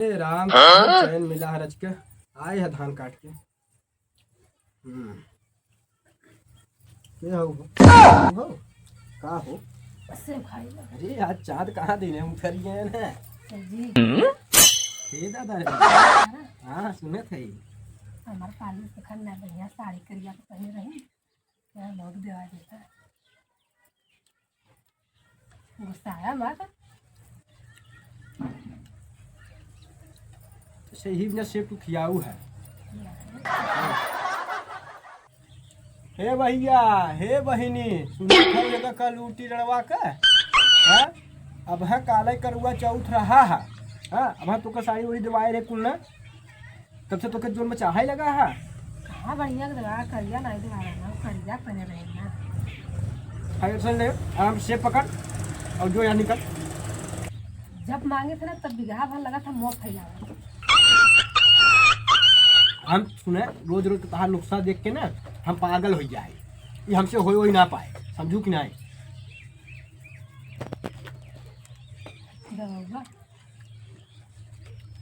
राम चैन मिला है रच के आए है धान काट के। हो का हो अरे आज चाँद कहाँ दिन उतर गए ना हे दादा हाँ सुने थे हमारे पाली से खन्ना बढ़िया साड़ी करिया तो पहने रही क्या लोग देवा देता गुस्सा आया हमारा सही बिना सेब तू खियाऊ है। हे भैया हे बहिनी सुन कल उल्टी रड़वा का हाँ अब है काले करुआ चौथ रहा है हाँ अब तो का साड़ी उड़ी दवाए रे कुल ना तब से तो के जोन में चाहे लगा है कहाँ बढ़िया दवा करिया नहीं दवा ना करिया पहने रहे ना फाइल सुन ले आराम से पकड़ और जो यहाँ निकल। जब मांगे थे ना तब बिगहा भर लगा था मुँह फैलावा हम सुने रोज रोज कहा नुस्खा देख के ना हम पागल हो जाए ये हमसे हो ही ना पाए समझू कि नहीं।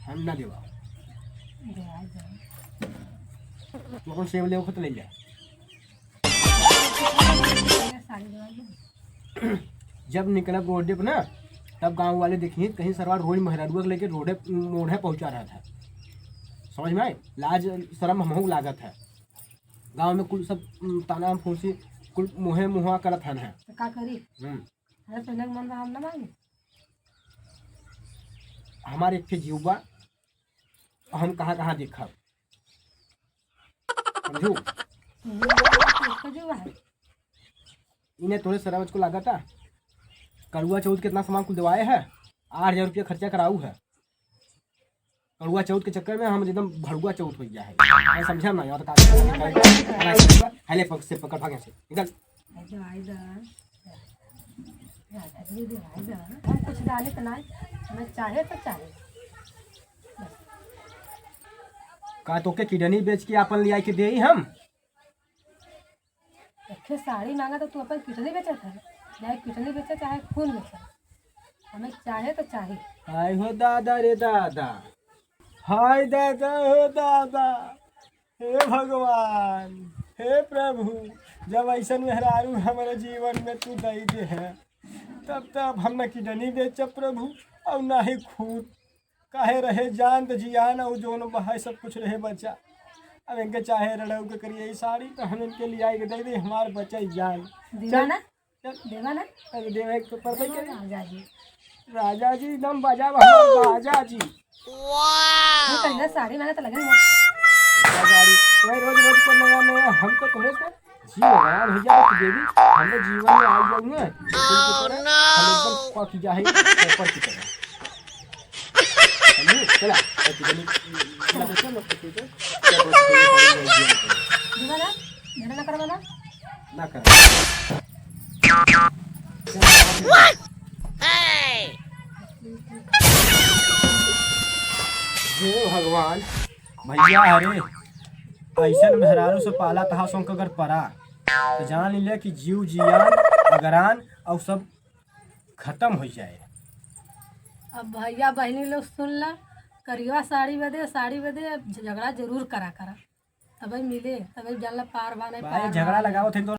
हम ना देवा तो कौन सेब ले तो ले जाए जब निकला रोडे पर ना तब गांव वाले देखिए कहीं सरवार रोज महरारुआ लेके रोडे मोढ़े पहुंचा रहा था समझ में आए लाज शर्म हमहू लागत है गांव में कुल सब ताना फूसी कुल मुहे मुहा करत हन है तो का करी अरे पहले मन हम ना मांगे हमारे एक जीवबा हम कहाँ कहाँ देखा समझू इन्हें थोड़े शराबत को लागत है कड़ुआ चौथ कितना सामान कुल दवाए है 8,000 रुपया खर्चा कराऊ है कड़ुआ चौथ के चक्कर में हम एकदम भड़ुआ चौथ हो गया है समझा ना यार हेले पग से पकड़ भागे से निकल कुछ डाले तो नहीं हमें चाहे तो चाहे का तो के किडनी बेच के अपन लिया के दे हम साड़ी मांगा तो तू अपन किडनी बेचा था चाहे किडनी बेचा चाहे खून बेचा हमें चाहे तो चाहे। हाय हो दादा रे दादा हाय दादा हो दादा हे भगवान हे प्रभु जब ऐसा मेहरारू हमारे जीवन में तू दई दे है तब हम न किडनी बेचब प्रभु और ना ही खून काहे रहे जान तो जियान और जोन बहा सब कुछ रहे बच्चा अब इनके चाहे रड़ऊ के करिए साड़ी तो हम इनके लिए आएगा दे दे हमारे बच्चा जान देवा ना अरे देवे तो पर राजा जी एकदम बजा राजा जी वाह साड़ी मांगा तो लगे गाड़ी वही रोज रोज को नया नया हम तो करे थे जीवन भैया की देवी हमने जीवन में आ जाऊंगे हम एकदम पक जाए ऊपर की तरह चला ना करवाना ना कर हे भगवान भैया अरे ऐसा मेहरारू से पाला तहा सो अगर पड़ा तो जान ले कि जीव जियान अगरान और सब खत्म हो जाए। अब भैया बहनी लोग सुन ला करिया साड़ी बदे झगड़ा जरूर करा तभी मिले तभी जानला पार भाने झगड़ा लगाओ थे तो